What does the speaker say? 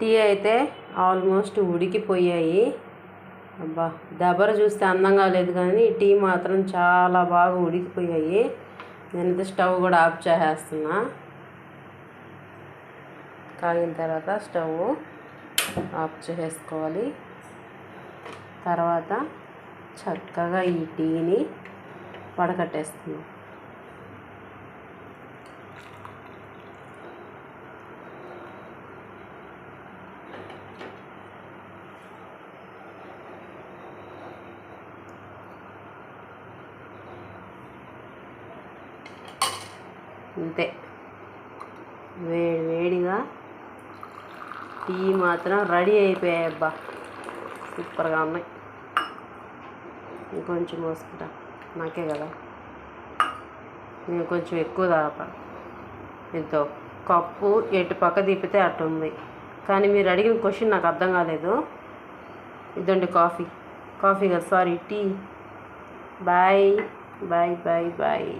Tea అయితే almost ఉడికిపోయాయి. అబ్బా, దబర చూస్తే అందంగా లేదు కానీ టీ మాత్రం చాలా బాగా ఉడికిపోయాయి. నేనైతే స్టవ్ కూడా ఆఫ్ చేసేస్తున్నా. కాగిన తర్వాత స్టవ్ ఆఫ్ చేసేసుకోవాలి. తర్వాత చక్కగా ఈ టీని వడకట్టేస్తున్నాం. అంతే, వేడిగా టీ మాత్రం రెడీ అయిపోయాయి. అబ్బా, సూపర్గా ఉన్నాయి. ఇంకొంచెం పోసుకుంటా, నాకే కదా, నేను కొంచెం ఎక్కువ తాగుతాను. ఎంతో కప్పు ఎటు పక్క తిప్పితే అటు ఉంది. కానీ మీరు అడిగిన క్వశ్చన్ నాకు అర్థం కాలేదు. ఇదండి కాఫీ కదా, sorry tea. Bye bye bye bye.